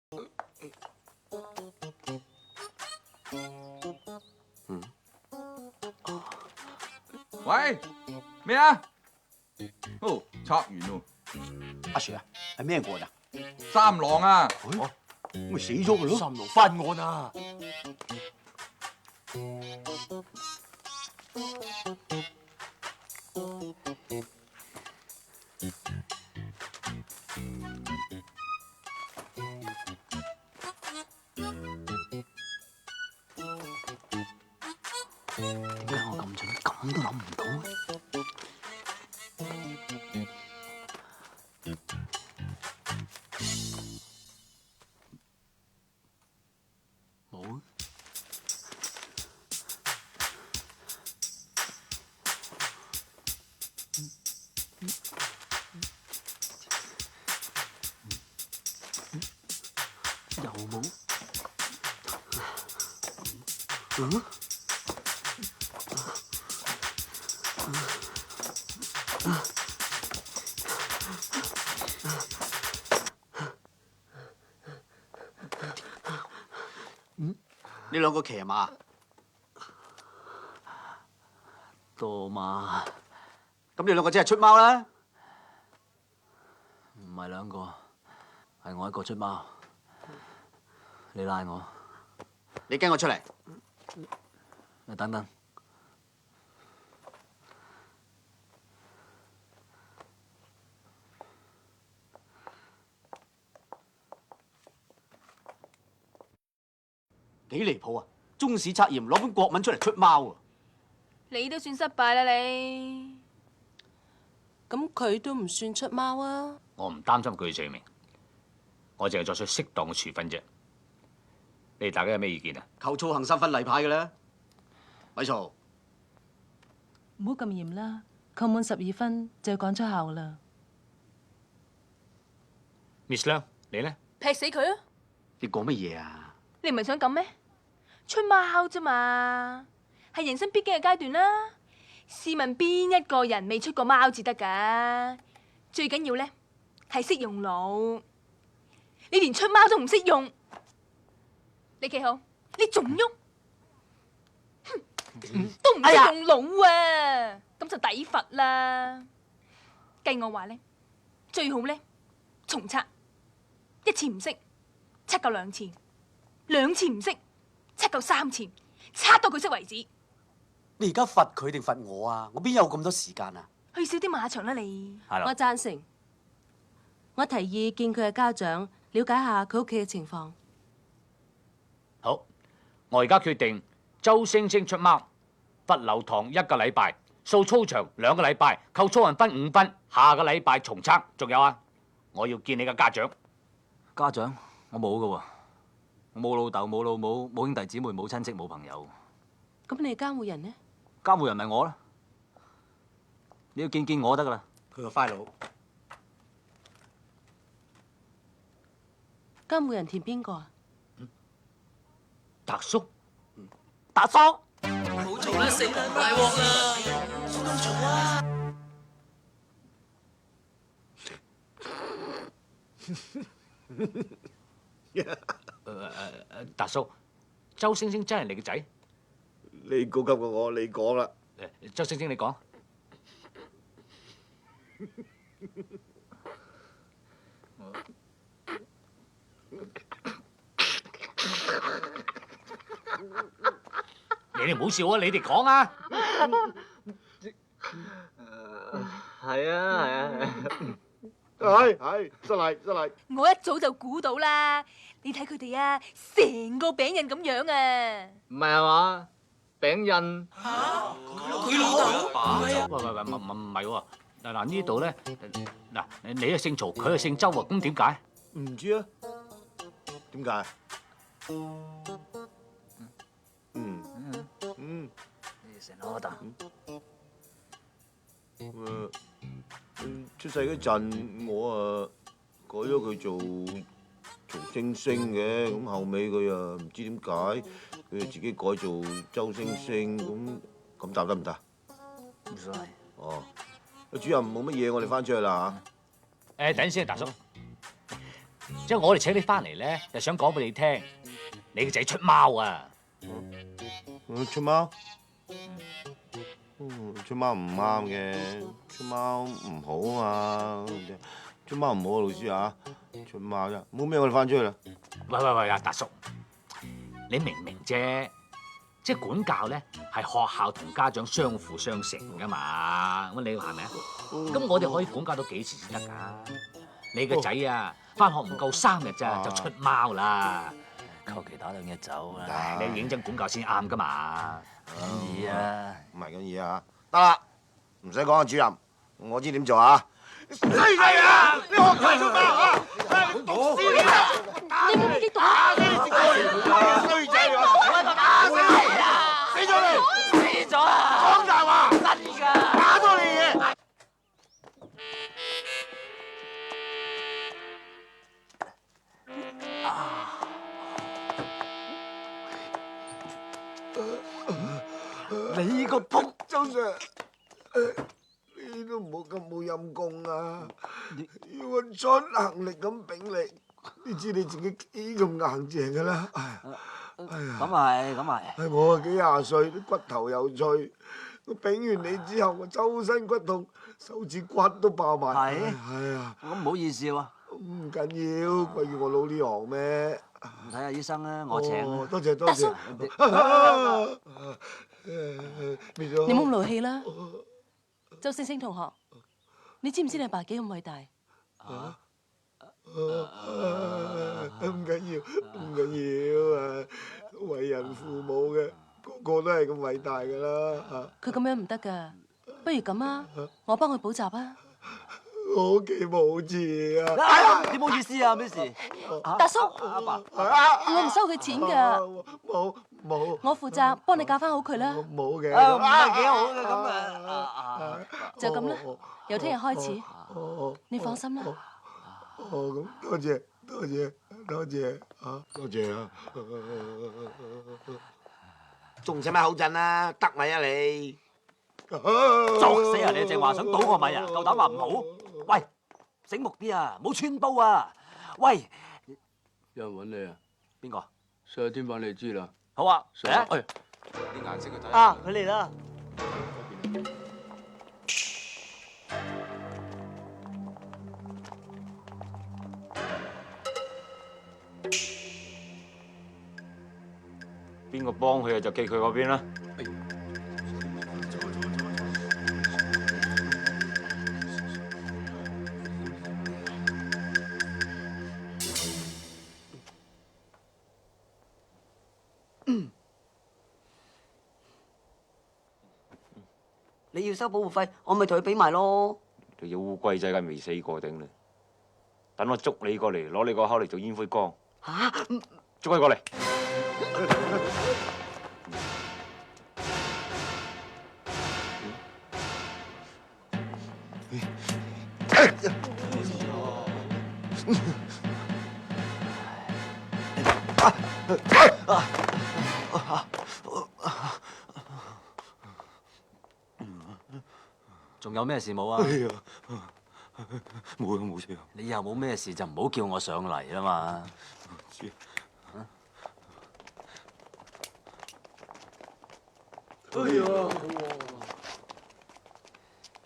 喂，咩啊？哦，拆完咯。阿 Sir 啊，係咩案啊？三郎啊，咁咪死咗佢咯？三郎翻案啊！點解我咁蠢，咁都諗唔到咧？冇。又冇。嗯？你兩個騎馬？墮馬。咁你兩個只係出貓啦？唔係兩個，係我一個出貓。你拉我，你驚我出嚟？你等等。幾離譜啊！中史測驗攞本國文出嚟出貓喎！你都算失敗啦你。咁佢都唔算出貓啊！我唔擔心佢嘅罪名，我淨係作出適當嘅處分啫。你哋大家有咩意見啊？扣操行3分例牌嘅啦，咪嘈！唔好咁嚴啦，扣滿12分就要趕出校啦。 Miss 梁，你咧？劈死佢啊！你講乜嘢啊？你唔係想咁咩？出貓啫嘛，係人生必經嘅階段啦。試問邊一個人未出過貓至得㗎？最緊要咧係識用腦。你連出貓都唔識用，你企好，你仲喐，都唔識用腦啊！咁就抵罰啦。計我話咧，最好咧重測，一次唔識，測夠2次。2次唔識，測夠3次，測到佢識為止。你而家罰佢定罰我啊？我邊有咁多時間啊？去少啲馬場啦你。係我贊成。我提議見佢嘅家長，了解下佢屋企嘅情況。好，我而家決定周星星出貓，罰留堂1個禮拜，掃操場2個禮拜，扣操運分5分。下個禮拜重測。仲有啊，我要見你嘅家長。家長，我冇噶喎，我冇老豆，冇老母，冇兄弟姊妹，冇親戚，冇朋友。咁你監護人呢？監護人咪我啦，你要見我得噶啦。佢個 file 監護人填邊個啊？達叔，達叔，好嘈啦，死啦，大鑊啦！唔好咁嘈啊！達叔，周星星真係你嘅仔？你高級過我，你講啦。周星星，你講。你哋唔好笑啊！你哋講啊！係啊，係，失禮。我一早就估到啦，你睇佢哋啊，成個餅印咁樣啊！唔係係嘛？餅印佢老豆啊！喂，唔係喎。嗱呢度咧，嗱你係姓曹，佢係姓周喎，咁點解？唔知啊？點解？成日我答。出世嗰陣，我改咗佢做星星嘅，咁後尾佢又唔知點解，佢就自己改做周星星，咁答得唔得？唔所謂。哦，主任冇乜嘢，我哋翻出去啦嚇。等陣先，達叔。即係我哋請你翻嚟咧，就想講俾你聽，你個仔出貓啊！出貓？出貓唔啱嘅，出貓唔好啊嘛，出貓唔好啊，老師啊，出貓啫，冇咩我哋翻出去啦。喂，阿達叔，你明唔明啫？即係管教咧，係學校同家長相輔相成噶嘛。咁你係咪啊？咁我哋可以管教到幾時先得㗎？你個仔啊，翻學唔夠3日咋，就出貓啦。求其打2日走啦。你要認真管教先啱㗎嘛。咁易啊？唔係咁易啊！得啦，唔使講啊，主任，我知點做啊！衰仔啊！你學壞咗貓啊！你讀書啊！你冇咁激動啊！衰仔啊！打死你啊！死咗你！死咗啊！講大話！真㗎！打多你嘢！你個仆周 Sir， 你都唔好咁冇陰功啊！要我出行力咁頂你，你知你自己幾咁硬淨㗎啦！哎呀，咁係。我啊幾廿歲，啲骨頭又脆，我頂完你之後，我周身骨痛，手指骨都爆埋。係。係啊，咁唔好意思喎。唔緊要，貴要我撈呢行咩？睇下醫生啦，我請啦。多謝多謝。你冇咁勞氣啦，周星星同學，你知唔知你阿爸幾咁偉大？唔緊要，唔緊要啊！為人父母嘅個個都係咁偉大㗎啦。佢咁樣唔得㗎，不如咁啊，我幫佢補習啊。我屋企冇字啊！哎呀，你冇意思啊，咩事？達叔，阿爸，我唔收佢錢㗎，冇，我負責幫你教翻好佢啦。冇嘅。唔係幾好嘅咁啊！就咁啦，由聽日開始，你放心啦。咁多謝啊！多謝啊！仲使乜口震啊？得咪啊你！作死啊！你淨話想倒我米啊？夠膽話唔好？喂，醒目啲啊！唔好穿煲啊！喂，有人揾你啊？邊個上天揾你知啦。好啊，嚟啊！哎，啲顏色佢睇。啊，佢嚟啦！邊個幫佢啊？就企佢嗰邊啦。你要收保護費，我咪同佢俾埋咯。條烏龜仔梗係未死過頂啦！等我捉你過嚟，攞你個口嚟做煙灰缸。嚇！捉佢過嚟。仲有咩事冇啊？冇事啊！你以後冇咩事就唔好叫我上嚟啦嘛。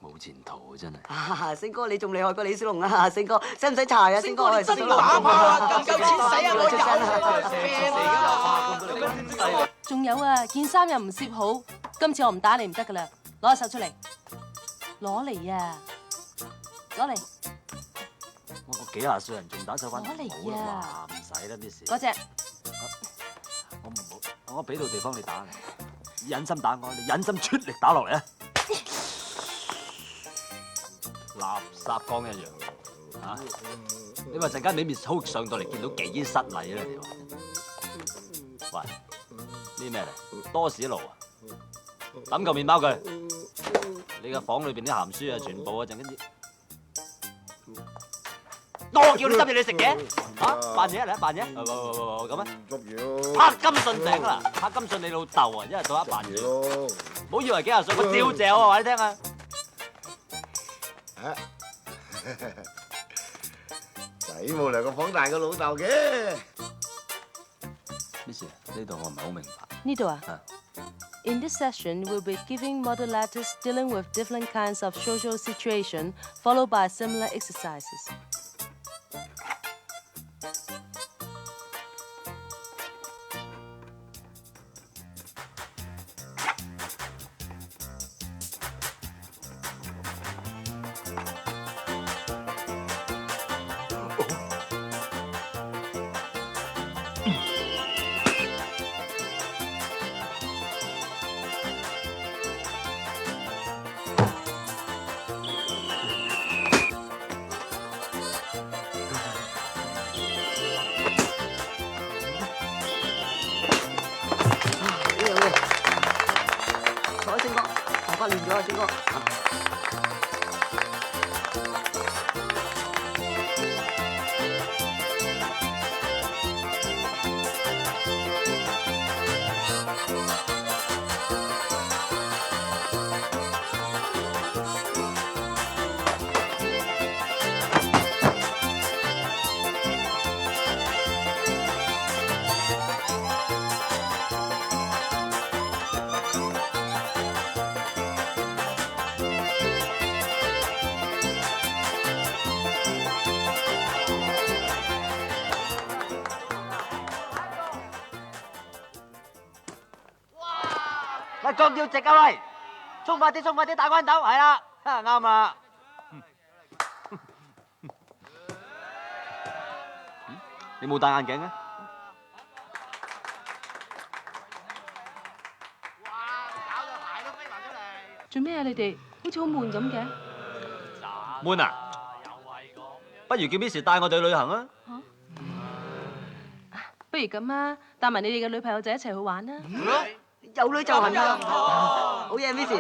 冇前途真係。星哥你仲厲害過李小龍啊！星哥使唔使查啊？星哥真打炮啊！咁夠錢使啊！我有。仲有啊，件衫又唔攝好，今次我唔打你唔得㗎啦，攞隻手出嚟，攞嚟啊，攞嚟。我個幾廿歲人仲打手翻，攞嚟啊！唔使啦啲事。嗰隻。我唔好，我俾到地方你打，你忍心打我，你忍心出力打落嚟啊！垃圾缸一樣嚇！你話陣間俾 Miss Ho 上到嚟見到幾失禮咧？你話？喂，呢咩嚟？多士爐啊！抌嚿麵包佢。你個房裏邊啲鹹書啊，全部啊，陣間我叫你執嘢你食嘅嚇？扮嘢嚟，扮嘢。咁啊！執嘢咯。拍金信頂啦！拍金信你老豆啊！一日到黑扮嘢。唔好以為幾廿歲，我照嚼啊！話你聽啊！仔仔冇兩個放大個老豆嘅。 Miss， 呢度我唔係好明白。呢度啊？In this session, we'll be giving model letters dealing with different kinds of social situation, followed by similar exercises. 坐，正哥，頭髮亂咗啊，正哥。嗱，撞要直啊喂！衝快啲，衝快啲，打關鬥，係啦，啱啦。你冇戴眼鏡嘅？做咩啊？你哋好似好悶咁嘅。悶啊！不如叫 Miss 帶我哋去旅行啊！不如咁啊，帶埋你哋嘅女朋友仔一齊去玩啦。有女就行啦，好嘢，Miss。